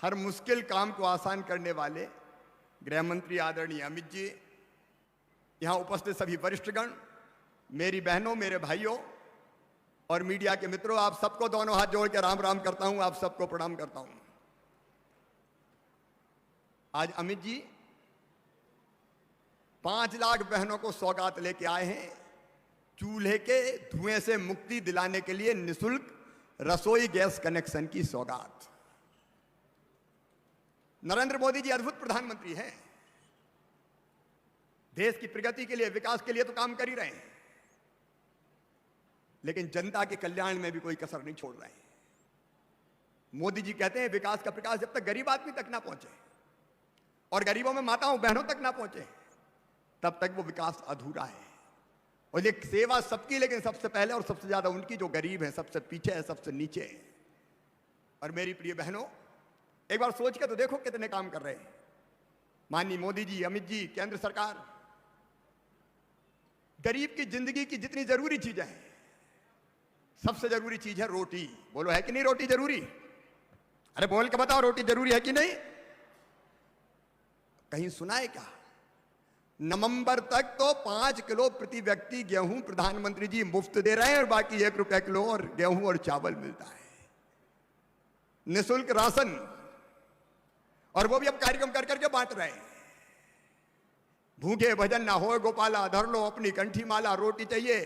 हर मुश्किल काम को आसान करने वाले गृह मंत्री आदरणीय अमित जी, यहां उपस्थित सभी वरिष्ठगण, मेरी बहनों, मेरे भाइयों और मीडिया के मित्रों, आप सबको दोनों हाथ जोड़ के राम राम करता हूं, आप सबको प्रणाम करता हूं। आज अमित जी 5 लाख बहनों को सौगात लेके आए हैं, चूल्हे के धुएं से मुक्ति दिलाने के लिए निःशुल्क रसोई गैस कनेक्शन की सौगात। नरेंद्र मोदी जी अद्भुत प्रधानमंत्री हैं, देश की प्रगति के लिए, विकास के लिए तो काम कर ही रहे हैं, लेकिन जनता के कल्याण में भी कोई कसर नहीं छोड़ रहे हैं। मोदी जी कहते हैं विकास का प्रकाश जब तक गरीब आदमी तक ना पहुंचे और गरीबों में माताओं बहनों तक ना पहुंचे तब तक वो विकास अधूरा है। और ये सेवा सबकी, लेकिन सबसे पहले और सबसे ज्यादा उनकी जो गरीब है, सबसे पीछे है, सबसे नीचे है। और मेरी प्रिय बहनों, एक बार सोच के तो देखो कितने काम कर रहे हैं माननीय मोदी जी, अमित जी, केंद्र सरकार। गरीब की जिंदगी की जितनी जरूरी चीजें हैं, सबसे जरूरी चीज है रोटी। बोलो, है कि नहीं रोटी जरूरी? अरे बोल के बताओ, रोटी जरूरी है कि नहीं? कहीं सुना है क्या? नवंबर तक तो 5 किलो प्रति व्यक्ति गेहूं प्रधानमंत्री जी मुफ्त दे रहे हैं और बाकी 1 रुपया किलो और गेहूं और चावल मिलता है, निःशुल्क राशन। और वो भी अब कार्यक्रम कर करके बांट रहे हैं। भूखे भजन ना हो गोपाला, धर लो अपनी कंठी माला, रोटी चाहिए।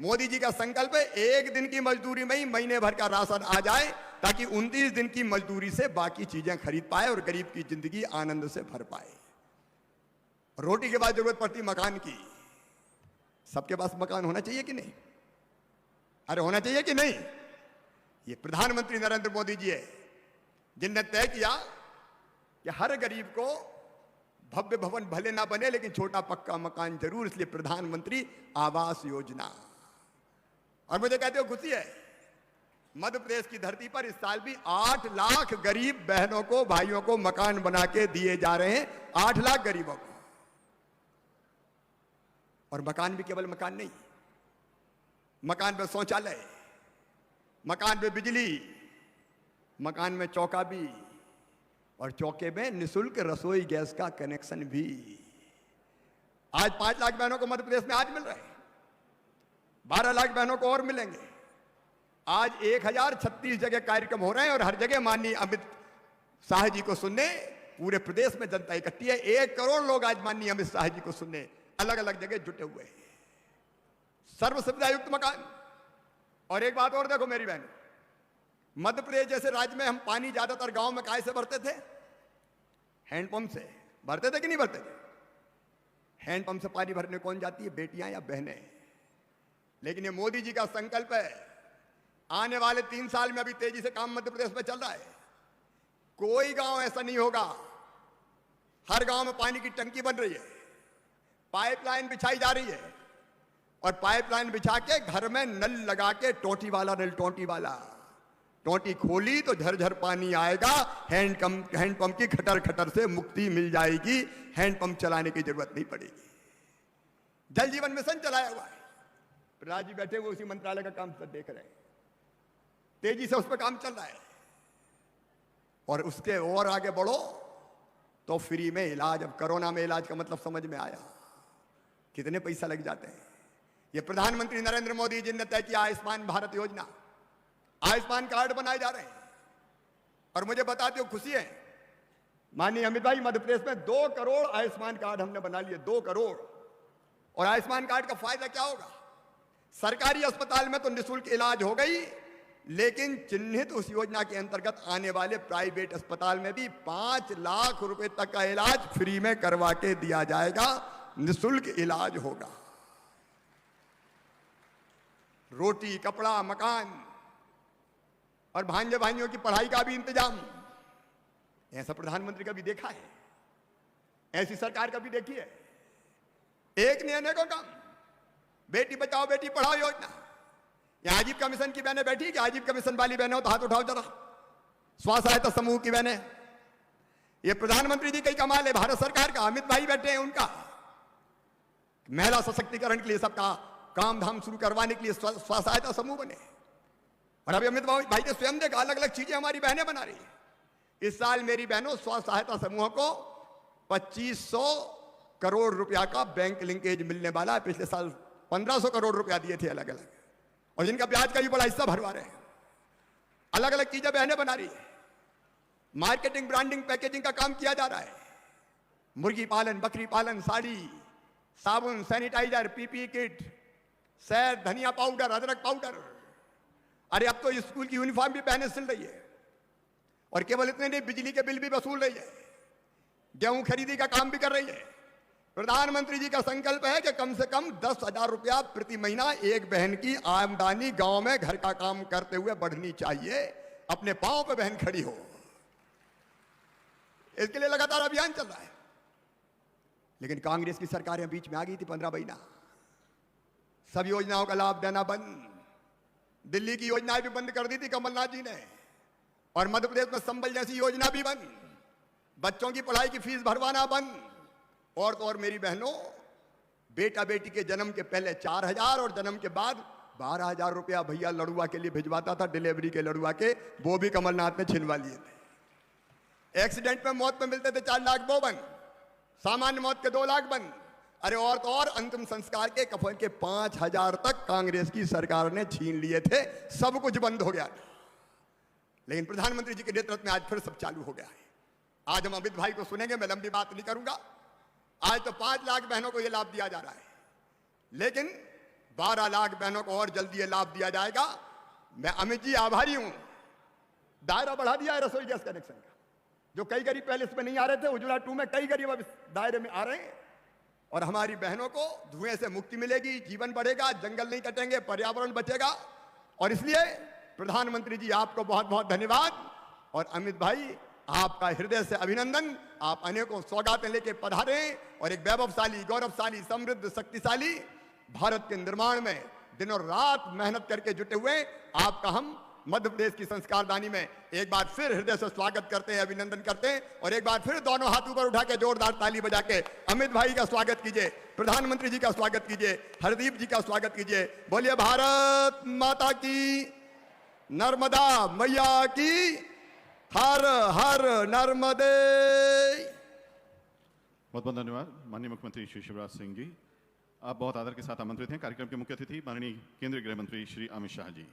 मोदी जी का संकल्प है 1 दिन की मजदूरी में ही महीने भर का राशन आ जाए, ताकि 29 दिन की मजदूरी से बाकी चीजें खरीद पाए और गरीब की जिंदगी आनंद से भर पाए। रोटी के बाद जरूरत पड़ती मकान की। सबके पास मकान होना चाहिए कि नहीं? अरे होना चाहिए कि नहीं? ये प्रधानमंत्री नरेंद्र मोदी जी है जिनने तय किया कि हर गरीब को भव्य भवन भले ना बने लेकिन छोटा पक्का मकान जरूर, इसलिए प्रधानमंत्री आवास योजना। और मुझे कहते हो खुशी है, मध्य प्रदेश की धरती पर इस साल भी 8 लाख गरीब बहनों को, भाइयों को मकान बना के दिए जा रहे हैं। 8 लाख गरीबों को। और मकान भी केवल मकान नहीं, मकान में शौचालय, मकान में बिजली, मकान में चौका भी, और चौके में निःशुल्क रसोई गैस का कनेक्शन भी। आज 5 लाख बहनों को मध्य प्रदेश में आज मिल रहे हैं, 12 लाख बहनों को और मिलेंगे। आज 1036 जगह कार्यक्रम हो रहे हैं और हर जगह माननीय अमित शाह जी को सुनने पूरे प्रदेश में जनता इकट्ठी है। 1 करोड़ लोग आज माननीय अमित शाह जी को सुनने अलग अलग जगह जुटे हुए हैं। सर्व सुविधा युक्त मकान। और एक बात और देखो मेरी बहन, मध्य प्रदेश जैसे राज्य में हम पानी ज्यादातर गांव में काहे से भरते थे? हैंडपंप से भरते थे कि नहीं भरते थे? हैंडपंप से पानी भरने कौन जाती है? बेटियां या बहनें। लेकिन ये मोदी जी का संकल्प है, आने वाले 3 साल में, अभी तेजी से काम मध्य प्रदेश में चल रहा है, कोई गांव ऐसा नहीं होगा, हर गांव में पानी की टंकी बन रही है, पाइपलाइन बिछाई जा रही है, और पाइपलाइन बिछा के घर में नल लगा के, टोटी वाला नल, टोटी वाला टोटी खोली तो झरझर पानी आएगा। हैंडपंप की खटर खटर से मुक्ति मिल जाएगी, हैंडपंप चलाने की जरूरत नहीं पड़ेगी। जल जीवन मिशन चलाया हुआ है, प्रहलाद जी बैठे हुए उसी मंत्रालय का काम सब देख रहे हैं, तेजी से उस पर काम चल रहा है। और उसके और आगे बढ़ो तो फ्री में इलाज। अब कोरोना में इलाज का मतलब समझ में आया, कितने पैसा लग जाते हैं। ये प्रधानमंत्री नरेंद्र मोदी जी ने तय किया आयुष्मान भारत योजना, आयुष्मान कार्ड बनाए जा रहे हैं। और मुझे बताते हो खुशी है माननीय अमित भाई, मध्य प्रदेश में 2 करोड़ आयुष्मान कार्ड हमने बना लिए, 2 करोड़। और आयुष्मान कार्ड का फायदा क्या होगा? सरकारी अस्पताल में तो निःशुल्क इलाज हो गई, लेकिन चिन्हित उस योजना के अंतर्गत आने वाले प्राइवेट अस्पताल में भी 5 लाख रुपए तक का इलाज फ्री में करवा के दिया जाएगा, निःशुल्क इलाज होगा। रोटी, कपड़ा, मकान और भांजे भाइयों की पढ़ाई का भी इंतजाम। ऐसा प्रधानमंत्री का भी देखा है, ऐसी सरकार का भी देखी है। एक ने अनेकों काम। बेटी बचाओ बेटी पढ़ाओ योजना, यहां आजीविका मिशन की बहनें बैठी कि आजीविका मिशन वाली बहनें हो तो हाथ उठाओ जरा। स्व सहायता समूह की बहनें, ये प्रधानमंत्री जी का ही कमाल है, भारत सरकार का। अमित भाई बैठे हैं, उनका महिला सशक्तिकरण के लिए सबका काम धाम शुरू करवाने के लिए स्व सहायता समूह बने। और अभी अमित भाई ने स्वयं देखा, अलग अलग चीजें हमारी बहनें बना रही है। इस साल मेरी बहनों स्व सहायता समूहों को 2500 करोड़ रुपया का बैंक लिंकेज मिलने वाला है। पिछले साल 1500 करोड़ रुपया दिए थे अलग अलग, और जिनका ब्याज का भी बड़ा हिस्सा भरवा रहे हैं। अलग अलग चीजें बहनें बना रही है, मार्केटिंग, ब्रांडिंग, पैकेजिंग का काम किया जा रहा है। मुर्गी पालन, बकरी पालन, साड़ी, साबुन, सैनिटाइजर, पीपी किट, शहद, धनिया पाउडर, अदरक पाउडर। अरे अब तो स्कूल की यूनिफॉर्म भी बहनें सिल रही है। और केवल इतने नहीं, बिजली के बिल भी वसूल रही है, गेहूं खरीदी का काम भी कर रही है। प्रधानमंत्री जी का संकल्प है कि कम से कम 10,000 रुपया प्रति महीना एक बहन की आमदनी गांव में घर का काम करते हुए बढ़नी चाहिए। अपने पांव पे बहन खड़ी हो, इसके लिए लगातार अभियान चल रहा है। लेकिन कांग्रेस की सरकारें बीच में आ गई थी 15 महीना, सब योजनाओं का लाभ देना बंद। दिल्ली की योजनाएं भी बंद कर दी थी कमलनाथ जी ने, और मध्य प्रदेश में संबल जैसी योजना भी बंद। बच्चों की पढ़ाई की फीस भरवाना बंद। और तो और मेरी बहनों, बेटा बेटी के जन्म के पहले 4,000 और जन्म के बाद 12,000 रुपया भैया लड़ुआ के लिए भिजवाता था, डिलीवरी के लड़ुआ के, वो भी कमलनाथ ने छिनवा लिए थे। एक्सीडेंट में मौत में मिलते थे 4 लाख, वो बंद। सामान्य मौत के 2 लाख बंद। अरे और तो और अंतिम संस्कार के कफन के 5,000 तक कांग्रेस की सरकार ने छीन लिए थे। सब कुछ बंद हो गया। लेकिन प्रधानमंत्री जी के नेतृत्व में आज फिर सब चालू हो गया है। आज हम अमित भाई को सुनेंगे, मैं लंबी बात नहीं करूंगा। आज तो 5 लाख बहनों को यह लाभ दिया जा रहा है, लेकिन 12 लाख बहनों को और जल्दी यह लाभ दिया जाएगा। मैं अमित जी आभारी हूं, दायरा बढ़ा दिया है रसोई गैस कनेक्शन का। जो कई गरीब पहले इसमें नहीं आ रहे थे, उज्ज्वला 2 में कई गरीब अब इस दायरे में आ रहे हैं। और हमारी बहनों को धुएं से मुक्ति मिलेगी, जीवन बढ़ेगा, जंगल नहीं कटेंगे, पर्यावरण बचेगा। और इसलिए प्रधानमंत्री जी आपको बहुत बहुत धन्यवाद, और अमित भाई आपका हृदय से अभिनंदन। आप अनेकों सौगातें लेके पधारे और एक वैभवशाली, गौरवशाली, समृद्ध, शक्तिशाली भारत के निर्माण में दिनों रात मेहनत करके जुटे हुए आपका हम मध्य प्रदेश की संस्कारदानी में एक बार फिर हृदय से स्वागत करते हैं, अभिनंदन करते हैं। और एक बार फिर दोनों हाथ ऊपर उठा के जोरदार ताली बजा के अमित भाई का स्वागत कीजिए, प्रधानमंत्री जी का स्वागत कीजिए, हरदीप जी का स्वागत कीजिए। बोलिए भारत माता की, नर्मदा मैया की, हर हर नर्मदे। बहुत बहुत धन्यवाद माननीय मुख्यमंत्री श्री शिवराज सिंह जी। आप बहुत आदर के साथ आमंत्रित हैं। कार्यक्रम के मुख्य अतिथि माननीय केंद्रीय गृह मंत्री श्री अमित शाह जी।